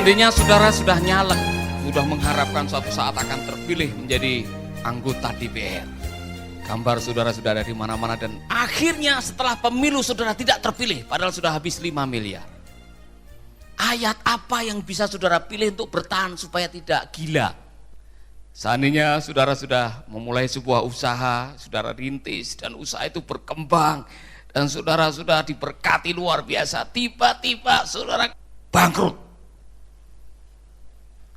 Seandainya saudara sudah nyalek, sudah mengharapkan suatu saat akan terpilih menjadi anggota DPR. Gambar saudara sudah ada di mana-mana dan akhirnya setelah pemilu saudara tidak terpilih padahal sudah habis 5 miliar. Ayat apa yang bisa saudara pilih untuk bertahan supaya tidak gila? Seandainya saudara sudah memulai sebuah usaha, saudara rintis dan usaha itu berkembang dan saudara sudah diberkati luar biasa, tiba-tiba saudara bangkrut.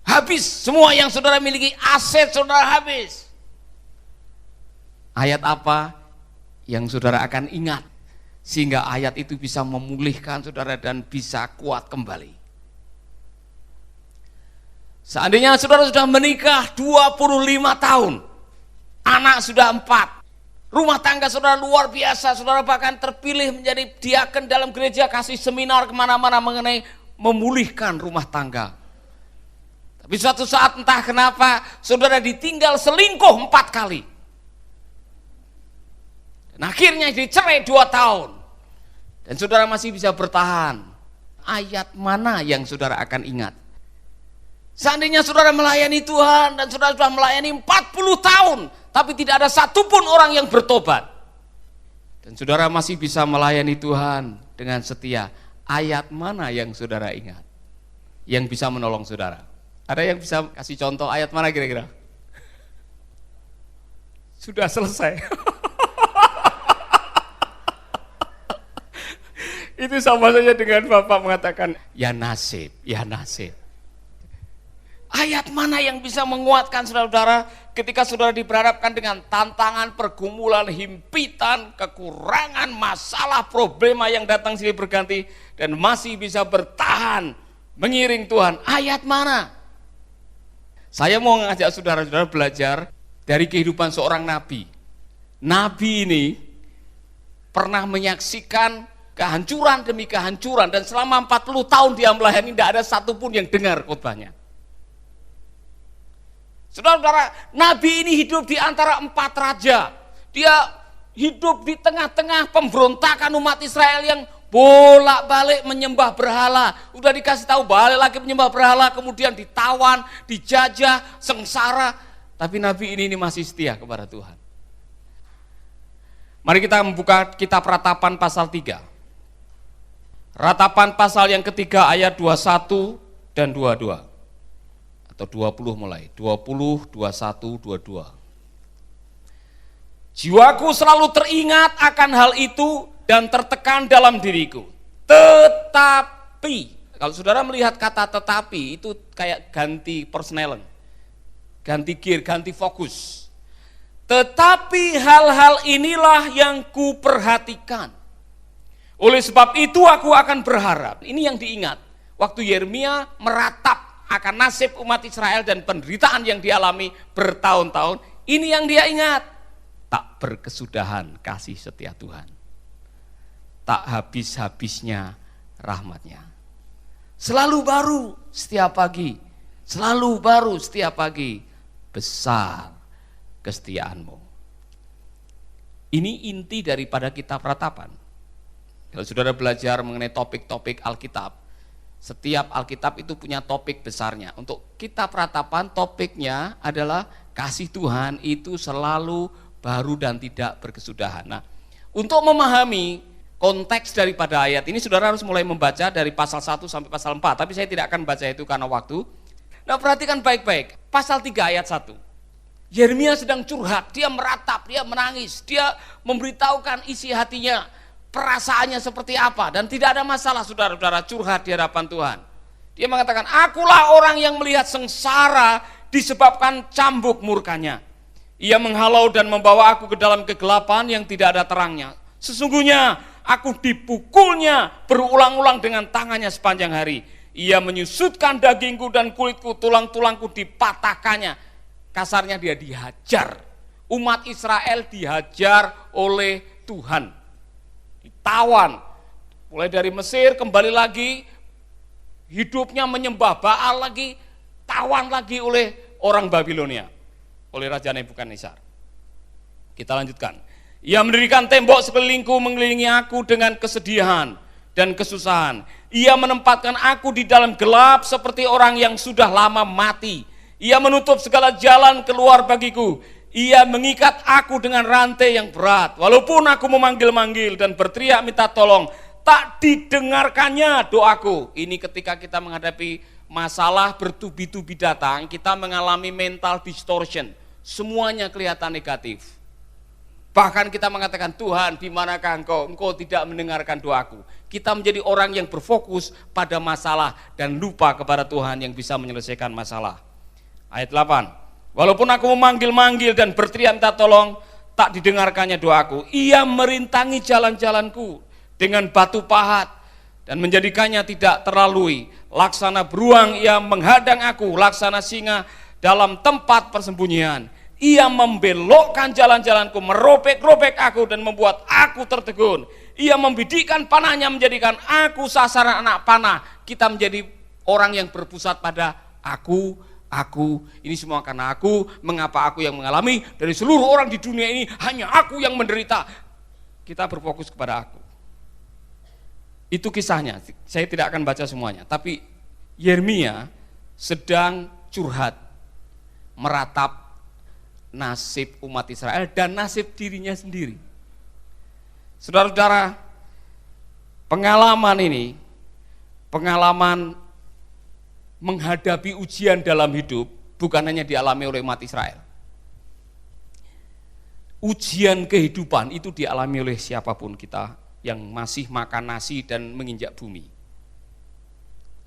Habis semua yang saudara miliki, aset saudara habis. Ayat apa yang saudara akan ingat sehingga ayat itu bisa memulihkan saudara dan bisa kuat kembali? Seandainya saudara sudah menikah 25 tahun, anak sudah 4, rumah tangga saudara luar biasa, saudara bahkan terpilih menjadi diaken dalam gereja, kasih seminar kemana-mana mengenai memulihkan rumah tangga. Tapi suatu saat entah kenapa saudara ditinggal selingkuh 4 kali. Dan akhirnya dicerai 2 tahun. Dan saudara masih bisa bertahan. Ayat mana yang saudara akan ingat? Seandainya saudara melayani Tuhan dan saudara sudah melayani 40 tahun, tapi tidak ada satupun orang yang bertobat. Dan saudara masih bisa melayani Tuhan dengan setia. Ayat mana yang saudara ingat? Yang bisa menolong saudara? Ada yang bisa kasih contoh ayat mana kira-kira? Sudah selesai. Itu sama saja dengan Bapak mengatakan, ya nasib, ya nasib. Ayat mana yang bisa menguatkan saudara-saudara ketika saudara diberhadapkan dengan tantangan, pergumulan, himpitan, kekurangan, masalah, problema yang datang silih berganti dan masih bisa bertahan mengiring Tuhan. Ayat mana? Saya mau mengajak saudara-saudara belajar dari kehidupan seorang nabi. Nabi ini pernah menyaksikan kehancuran demi kehancuran dan selama 40 tahun dia melayani tidak ada satupun yang dengar khotbahnya. Saudara-saudara, nabi ini hidup di antara 4 raja. Dia hidup di tengah-tengah pemberontakan umat Israel yang bolak-balik menyembah berhala. Udah dikasih tahu balik lagi menyembah berhala, kemudian ditawan, dijajah, sengsara. Tapi nabi ini masih setia kepada Tuhan. Mari kita membuka kitab Ratapan pasal 3. Ratapan pasal yang ketiga ayat 21 dan 22. Atau 20 mulai. 20, 21, 22. Jiwaku selalu teringat akan hal itu dan tertekan dalam diriku. Tetapi, kalau saudara melihat kata tetapi, itu kayak ganti persneling, ganti gear, ganti fokus. Tetapi hal-hal inilah yang kuperhatikan. Oleh sebab itu aku akan berharap. Ini yang diingat. Waktu Yeremia meratap akan nasib umat Israel dan penderitaan yang dialami bertahun-tahun. Ini yang dia ingat. Tak berkesudahan kasih setia Tuhan. Tak habis-habisnya rahmatnya. Selalu baru setiap pagi. Selalu baru setiap pagi. Besar kesetiaanmu. Ini inti daripada kitab Ratapan. Kalau saudara belajar mengenai topik-topik Alkitab, setiap Alkitab itu punya topik besarnya. Untuk kitab Ratapan topiknya adalah kasih Tuhan itu selalu baru dan tidak berkesudahan. Nah, untuk memahami konteks daripada ayat ini saudara harus mulai membaca dari pasal 1 sampai pasal 4, tapi saya tidak akan baca itu karena waktu. Nah, perhatikan baik-baik. Pasal 3 ayat 1. Yeremia sedang curhat, dia meratap, dia menangis, dia memberitahukan isi hatinya, perasaannya seperti apa, dan tidak ada masalah saudara-saudara curhat di hadapan Tuhan. Dia mengatakan, akulah orang yang melihat sengsara disebabkan cambuk murkanya. Ia menghalau dan membawa aku ke dalam kegelapan yang tidak ada terangnya. Sesungguhnya aku dipukulnya berulang-ulang dengan tangannya sepanjang hari. Ia menyusutkan dagingku dan kulitku, tulang-tulangku dipatahkannya. Kasarnya dia dihajar. Umat Israel dihajar oleh Tuhan. Ditawan. Mulai dari Mesir kembali lagi. Hidupnya menyembah Baal lagi. Tawan lagi oleh orang Babilonia. Oleh Raja Nebukadnezar. Kita lanjutkan. Ia mendirikan tembok sekelilingku mengelilingi aku dengan kesedihan dan kesusahan. Ia menempatkan aku di dalam gelap seperti orang yang sudah lama mati. Ia menutup segala jalan keluar bagiku. Ia mengikat aku dengan rantai yang berat. Walaupun aku memanggil-manggil dan berteriak minta tolong, tak didengarkannya doaku. Ini ketika kita menghadapi masalah bertubi-tubi datang, kita mengalami mental distortion. Semuanya kelihatan negatif. Bahkan kita mengatakan, Tuhan, di manakah Engkau? Engkau tidak mendengarkan doaku. Kita menjadi orang yang berfokus pada masalah dan lupa kepada Tuhan yang bisa menyelesaikan masalah. Ayat 8. Walaupun aku memanggil-manggil dan berteriak minta tolong, tak didengarkannya doaku. Ia merintangi jalan-jalanku dengan batu pahat dan menjadikannya tidak terlalui. Laksana beruang ia menghadang aku, laksana singa dalam tempat persembunyian. Ia membelokkan jalan-jalanku, merobek-robek aku dan membuat aku tertegun. Ia membidikkan panahnya menjadikan aku sasaran anak panah. Kita menjadi orang yang berpusat pada aku. Ini semua karena aku, mengapa aku yang mengalami, dari seluruh orang di dunia ini hanya aku yang menderita. Kita berfokus kepada aku. Itu kisahnya, saya tidak akan baca semuanya. Tapi Yeremia sedang curhat, meratap nasib umat Israel dan nasib dirinya sendiri. Saudara-saudara, pengalaman ini, pengalaman menghadapi ujian dalam hidup bukan hanya dialami oleh umat Israel. Ujian kehidupan itu dialami oleh siapapun kita yang masih makan nasi dan menginjak bumi.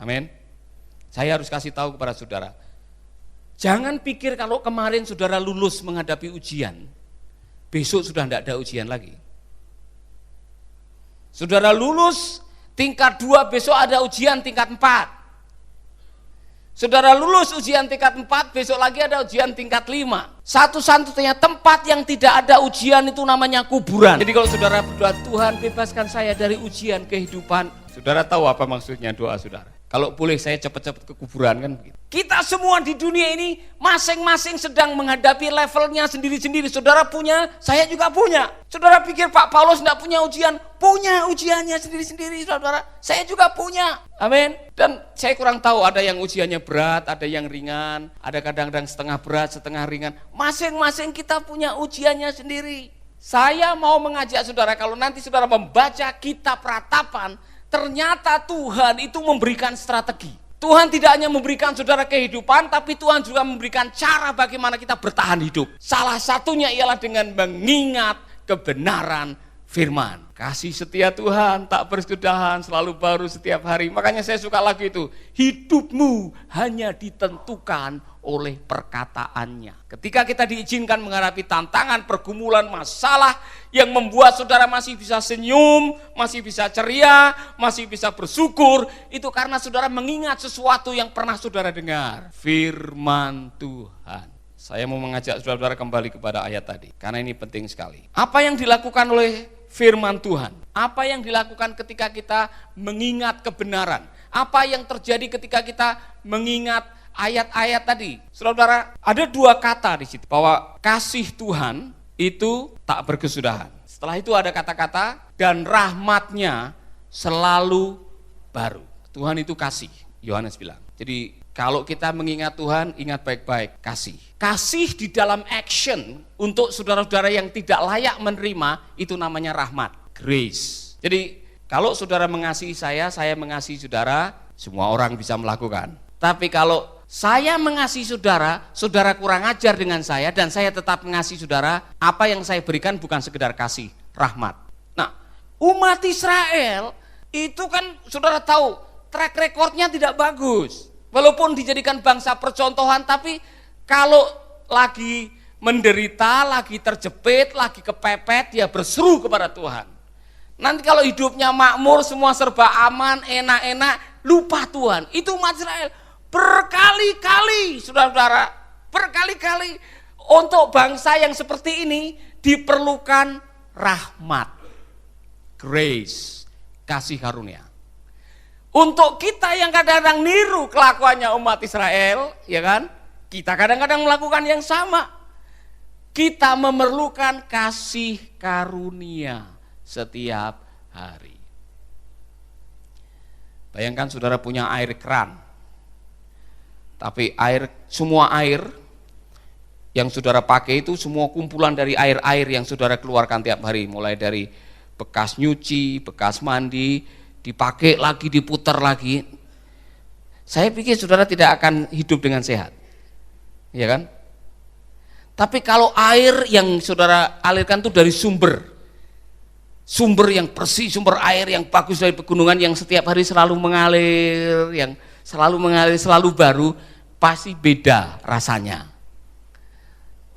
Amin. Saya harus kasih tahu kepada saudara, jangan pikir kalau kemarin saudara lulus menghadapi ujian, besok sudah tidak ada ujian lagi. Saudara lulus tingkat 2, besok ada ujian tingkat 4. Saudara lulus ujian tingkat 4, besok lagi ada ujian tingkat 5. Satu-satunya tempat yang tidak ada ujian itu namanya kuburan. Jadi kalau saudara berdoa, Tuhan bebaskan saya dari ujian kehidupan, saudara tahu apa maksudnya doa saudara? Kalau boleh saya cepat-cepat ke kuburan, kan begitu. Kita semua di dunia ini masing-masing sedang menghadapi levelnya sendiri-sendiri. Saudara punya, saya juga punya. Saudara pikir Pak Paulus tidak punya ujian? Punya ujiannya sendiri-sendiri, saudara. Saya juga punya. Amin. Dan saya kurang tahu, ada yang ujiannya berat, ada yang ringan, ada kadang-kadang setengah berat, setengah ringan. Masing-masing kita punya ujiannya sendiri. Saya mau mengajak saudara, kalau nanti saudara membaca kitab Ratapan, ternyata Tuhan itu memberikan strategi. Tuhan tidak hanya memberikan saudara kehidupan, tapi Tuhan juga memberikan cara bagaimana kita bertahan hidup. Salah satunya ialah dengan mengingat kebenaran firman. Kasih setia Tuhan tak berkesudahan, selalu baru setiap hari. Makanya saya suka lagu itu. Hidupmu hanya ditentukan oleh perkataannya. Ketika kita diizinkan menghadapi tantangan, pergumulan, masalah yang membuat saudara masih bisa senyum, masih bisa ceria, masih bisa bersyukur, itu karena saudara mengingat sesuatu yang pernah saudara dengar. Firman Tuhan. Saya mau mengajak saudara kembali kepada ayat tadi, karena ini penting sekali. Apa yang dilakukan oleh firman Tuhan? Apa yang dilakukan ketika kita mengingat kebenaran? Apa yang terjadi ketika kita mengingat ayat-ayat tadi? Saudara, ada 2 kata di situ, bahwa kasih Tuhan itu tak berkesudahan. Setelah itu ada kata-kata, dan rahmatnya selalu baru. Tuhan itu kasih, Yohanes bilang. Jadi kalau kita mengingat Tuhan, ingat baik-baik, kasih. Kasih di dalam action untuk saudara-saudara yang tidak layak menerima, itu namanya rahmat, grace. Jadi kalau saudara mengasihi saya mengasihi saudara, semua orang bisa melakukan. Tapi kalau saya mengasihi saudara, saudara kurang ajar dengan saya, dan saya tetap mengasihi saudara, apa yang saya berikan bukan sekedar kasih, rahmat. Nah, umat Israel itu kan saudara tahu, track recordnya tidak bagus. Walaupun dijadikan bangsa percontohan, tapi kalau lagi menderita, lagi terjepit, lagi kepepet, dia berseru kepada Tuhan. Nanti kalau hidupnya makmur, semua serba aman, enak-enak, lupa Tuhan. Itu umat Israel. Berkali-kali, saudara-saudara, berkali-kali untuk bangsa yang seperti ini diperlukan rahmat, grace, kasih karunia. Untuk kita yang kadang-kadang niru kelakuannya umat Israel, ya kan? Kita kadang-kadang melakukan yang sama. Kita memerlukan kasih karunia setiap hari. Bayangkan saudara punya air keran, tapi semua air yang saudara pakai itu semua kumpulan dari air-air yang saudara keluarkan tiap hari, mulai dari bekas nyuci, bekas mandi, dipakai lagi, diputar lagi. Saya pikir saudara tidak akan hidup dengan sehat, ya kan? Tapi kalau air yang saudara alirkan itu dari sumber yang bersih, sumber air yang bagus dari pegunungan yang setiap hari selalu mengalir, selalu baru, pasti beda rasanya.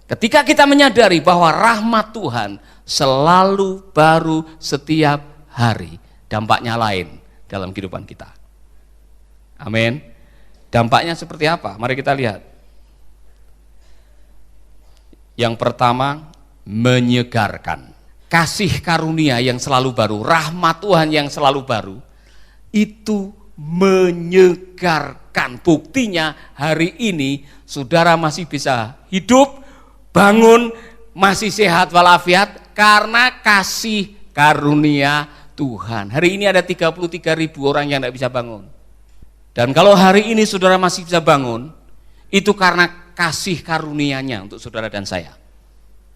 Ketika kita menyadari bahwa rahmat Tuhan selalu baru setiap hari, dampaknya lain dalam kehidupan kita. Amin. Dampaknya seperti apa? Mari kita lihat. Yang pertama, menyegarkan. Kasih karunia yang selalu baru, rahmat Tuhan yang selalu baru, itu menyegarkan. Buktinya hari ini saudara masih bisa hidup, bangun, masih sehat walafiat karena kasih karunia Tuhan. Hari ini ada 33.000 orang yang tidak bisa bangun. Dan kalau hari ini saudara masih bisa bangun, itu karena kasih karunia-Nya untuk saudara dan saya.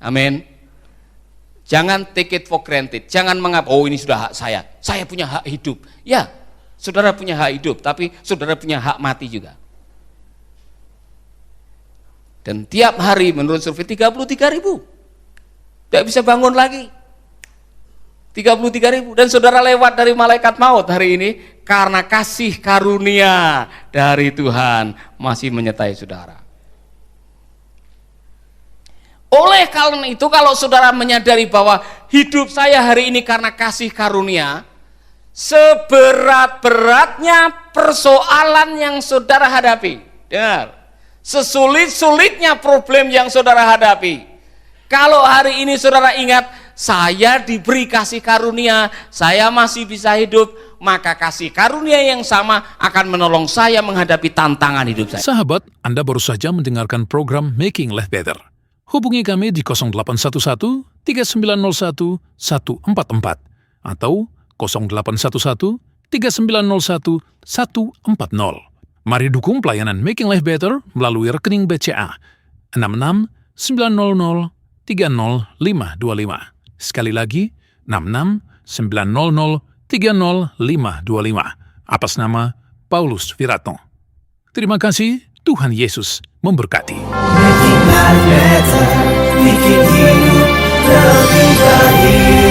Amin. Jangan take it for granted. Jangan menganggap, oh ini sudah hak saya punya hak hidup. Ya, saudara punya hak hidup, tapi saudara punya hak mati juga. Dan tiap hari menurut survei 33.000 tidak bisa bangun lagi. 33.000, dan saudara lewat dari malaikat maut hari ini karena kasih karunia dari Tuhan masih menyertai saudara. Oleh karena itu, kalau saudara menyadari bahwa hidup saya hari ini karena kasih karunia, seberat-beratnya persoalan yang saudara hadapi, dengar, sesulit-sulitnya problem yang saudara hadapi, kalau hari ini saudara ingat, saya diberi kasih karunia, saya masih bisa hidup, maka kasih karunia yang sama akan menolong saya menghadapi tantangan hidup saya. Sahabat, Anda baru saja mendengarkan program Making Life Better. Hubungi kami di 0811 3901 144 atau 0811 3901 140. Mari dukung pelayanan Making Life Better melalui rekening BCA 66 900 30525. Sekali lagi, 66 900 30525 atas nama Paulus Wiratno. Terima kasih, Tuhan Yesus memberkati. Making life better, bikin hidup lebih baik.